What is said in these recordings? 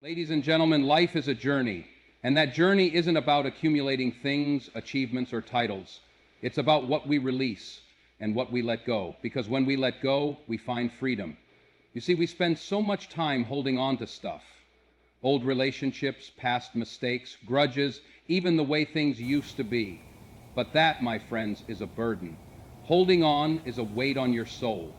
Ladies and gentlemen, life is a journey, and that journey isn't about accumulating things, achievements, or titles. It's about what we release and what we let go, because when we let go, we find freedom. You see, we spend so much time holding on to stuff. Old relationships, past mistakes, grudges, even the way things used to be. But that, my friends, is a burden. Holding on is a weight on your soul,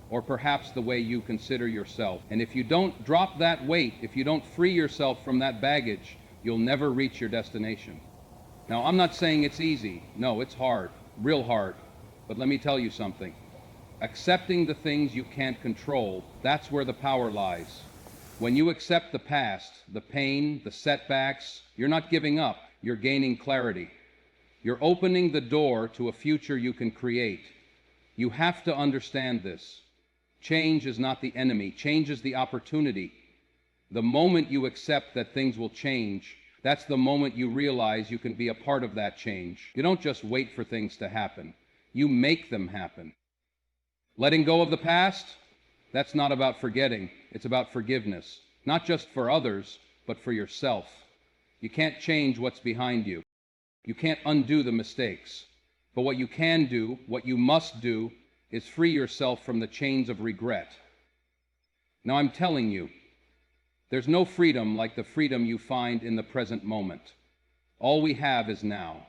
or perhaps the way you consider yourself. And if you don't drop that weight, if you don't free yourself from that baggage, you'll never reach your destination. Now, I'm not saying it's easy. No, it's hard, real hard. But let me tell you something. Accepting the things you can't control, that's where the power lies. When you accept the past, the pain, the setbacks, you're not giving up, you're gaining clarity. You're opening the door to a future you can create. You have to understand this. Change is not the enemy. Change is the opportunity. The moment you accept that things will change, that's the moment you realize you can be a part of that change. You don't just wait for things to happen. You make them happen. Letting go of the past, that's not about forgetting. It's about forgiveness. Not just for others, but for yourself. You can't change what's behind you. You can't undo the mistakes. But what you can do, what you must do, is free yourself from the chains of regret. Now, I'm telling you, there's no freedom like the freedom you find in the present moment. All we have is now.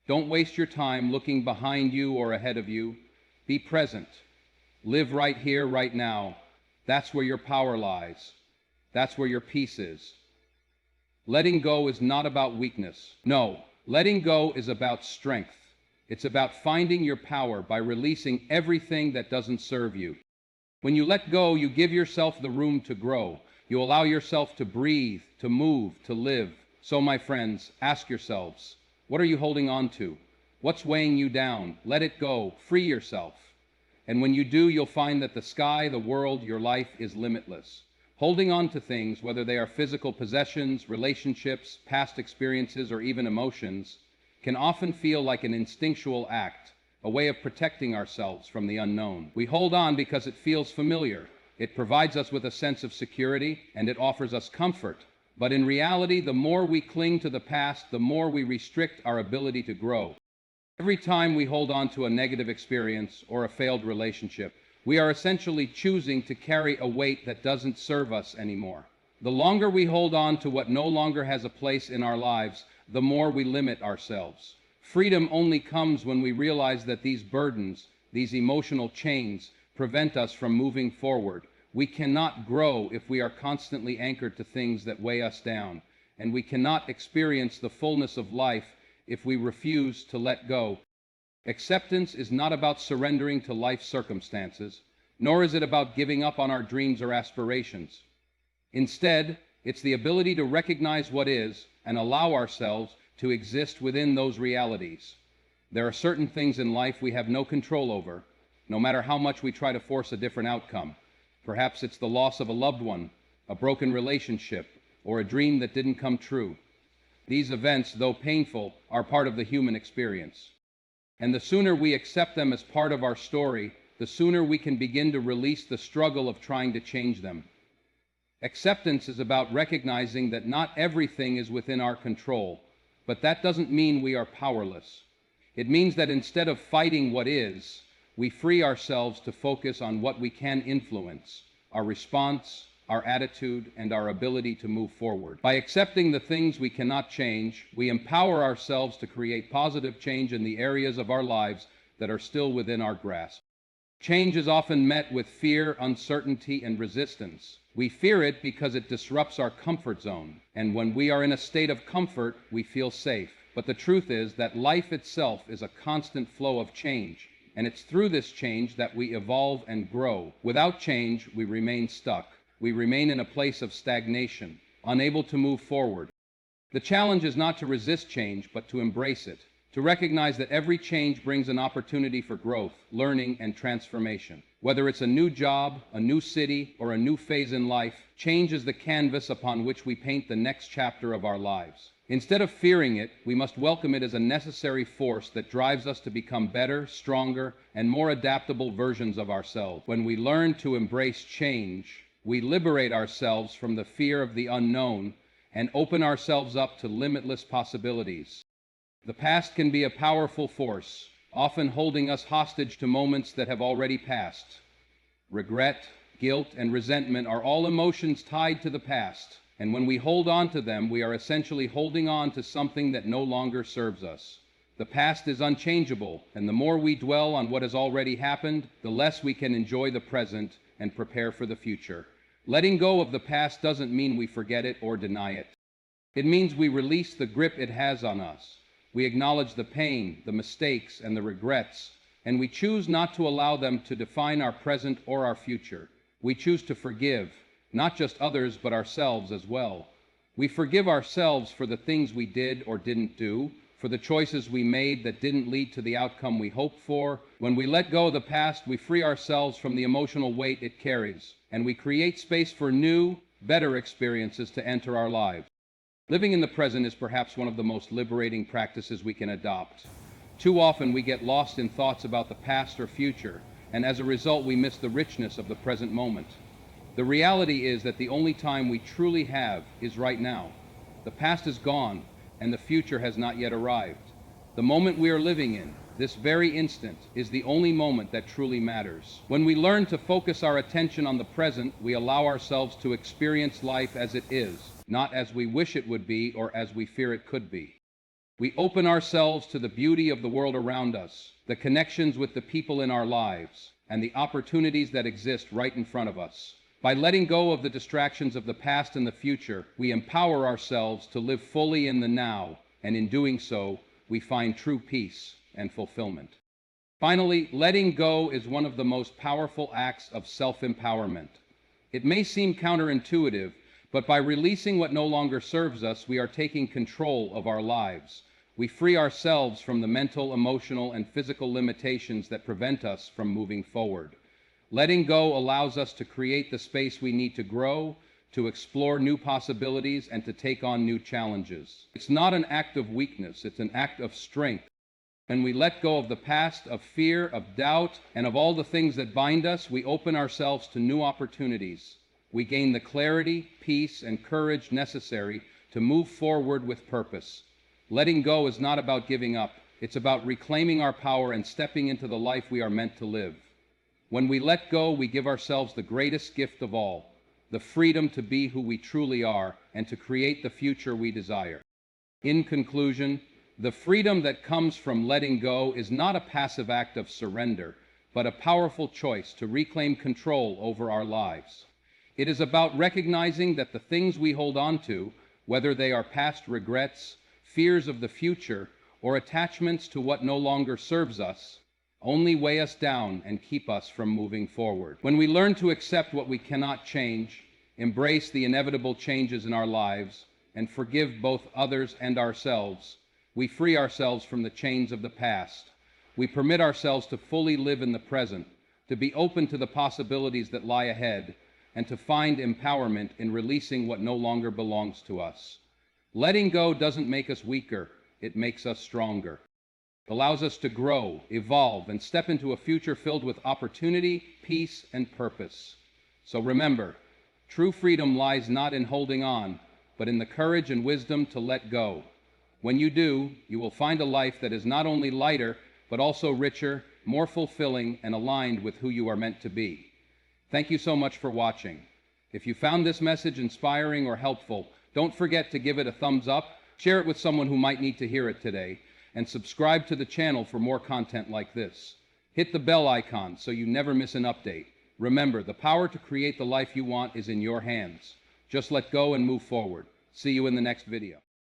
Don't waste your time looking behind you or ahead of you. Be present. Live right here, right now. That's where your power lies. That's where your peace is. Letting go is not about weakness. No, letting go is about strength. It's about finding your power by releasing everything that doesn't serve you. When you let go, you give yourself the room to grow. You allow yourself to breathe, to move, to live. So, my friends, ask yourselves, what are you holding on to? What's weighing you down? Let it go. Free yourself. And when you do, you'll find that the sky, the world, your life is limitless. Holding on to things, whether they are physical possessions, relationships, past experiences, or even emotions, can often feel like an instinctual act, a way of protecting ourselves from the unknown. We hold on because it feels familiar. It provides us with a sense of security, and it offers us comfort. But in reality, the more we cling to the past, the more we restrict our ability to grow. Every time we hold on to a negative experience or a failed relationship, we are essentially choosing to carry a weight that doesn't serve us anymore. The longer we hold on to what no longer has a place in our lives, the more we limit ourselves. Freedom only comes when we realize that these burdens, these emotional chains, prevent us from moving forward. We cannot grow if we are constantly anchored to things that weigh us down, and we cannot experience the fullness of life if we refuse to let go. Acceptance is not about surrendering to life's circumstances, nor is it about giving up on our dreams or aspirations. Instead, it's the ability to recognize what is and allow ourselves to exist within those realities. There are certain things in life we have no control over, no matter how much we try to force a different outcome. Perhaps it's the loss of a loved one, a broken relationship, or a dream that didn't come true. These events, though painful, are part of the human experience. And the sooner we accept them as part of our story, the sooner we can begin to release the struggle of trying to change them. Acceptance is about recognizing that not everything is within our control, but that doesn't mean we are powerless. It means that instead of fighting what is, we free ourselves to focus on what we can influence, our response, our attitude, and our ability to move forward. By accepting the things we cannot change, we empower ourselves to create positive change in the areas of our lives that are still within our grasp. Change is often met with fear, uncertainty, and resistance. We fear it because it disrupts our comfort zone, and when we are in a state of comfort, we feel safe. But the truth is that life itself is a constant flow of change, and it's through this change that we evolve and grow. Without change, we remain stuck. We remain in a place of stagnation, unable to move forward. The challenge is not to resist change, but to embrace it, to recognize that every change brings an opportunity for growth, learning, and transformation. Whether it's a new job, a new city, or a new phase in life, change is the canvas upon which we paint the next chapter of our lives. Instead of fearing it, we must welcome it as a necessary force that drives us to become better, stronger, and more adaptable versions of ourselves. When we learn to embrace change, We liberate ourselves from the fear of the unknown and open ourselves up to limitless possibilities. The past can be a powerful force, often holding us hostage to moments that have already passed. Regret, guilt, and resentment are all emotions tied to the past, and when we hold on to them, we are essentially holding on to something that no longer serves us. The past is unchangeable, and the more we dwell on what has already happened, the less we can enjoy the present and prepare for the future. Letting go of the past doesn't mean we forget it or deny it. It means we release the grip it has on us. We acknowledge the pain, the mistakes, and the regrets, and we choose not to allow them to define our present or our future. We choose to forgive, not just others, but ourselves as well. We forgive ourselves for the things we did or didn't do, for the choices we made that didn't lead to the outcome we hoped for. When we let go of the past, we free ourselves from the emotional weight it carries, and we create space for new, better experiences to enter our lives. Living in the present is perhaps one of the most liberating practices we can adopt. Too often we get lost in thoughts about the past or future, and as a result we miss the richness of the present moment. The reality is that the only time we truly have is right now. The past is gone, and the future has not yet arrived. The moment we are living in, this very instant, is the only moment that truly matters. When we learn to focus our attention on the present, we allow ourselves to experience life as it is, not as we wish it would be or as we fear it could be. We open ourselves to the beauty of the world around us, the connections with the people in our lives, and the opportunities that exist right in front of us. By letting go of the distractions of the past and the future, we empower ourselves to live fully in the now, and in doing so, we find true peace and fulfillment. Finally, letting go is one of the most powerful acts of self-empowerment. It may seem counterintuitive, but by releasing what no longer serves us, we are taking control of our lives. We free ourselves from the mental, emotional, and physical limitations that prevent us from moving forward. Letting go allows us to create the space we need to grow, to explore new possibilities, and to take on new challenges. It's not an act of weakness, it's an act of strength. When we let go of the past, of fear, of doubt, and of all the things that bind us, we open ourselves to new opportunities. We gain the clarity, peace, and courage necessary to move forward with purpose. Letting go is not about giving up. It's about reclaiming our power and stepping into the life we are meant to live. When we let go, we give ourselves the greatest gift of all, the freedom to be who we truly are and to create the future we desire. In conclusion, the freedom that comes from letting go is not a passive act of surrender, but a powerful choice to reclaim control over our lives. It is about recognizing that the things we hold on to, whether they are past regrets, fears of the future, or attachments to what no longer serves us, only weigh us down and keep us from moving forward. When we learn to accept what we cannot change, embrace the inevitable changes in our lives, and forgive both others and ourselves, we free ourselves from the chains of the past. We permit ourselves to fully live in the present, to be open to the possibilities that lie ahead, and to find empowerment in releasing what no longer belongs to us. Letting go doesn't make us weaker, it makes us stronger. It allows us to grow, evolve, and step into a future filled with opportunity, peace, and purpose. So remember, true freedom lies not in holding on, but in the courage and wisdom to let go. When you do, you will find a life that is not only lighter, but also richer, more fulfilling, and aligned with who you are meant to be. Thank you so much for watching. If you found this message inspiring or helpful, don't forget to give it a thumbs up, share it with someone who might need to hear it today, and subscribe to the channel for more content like this. Hit the bell icon so you never miss an update. Remember, the power to create the life you want is in your hands. Just let go and move forward. See you in the next video.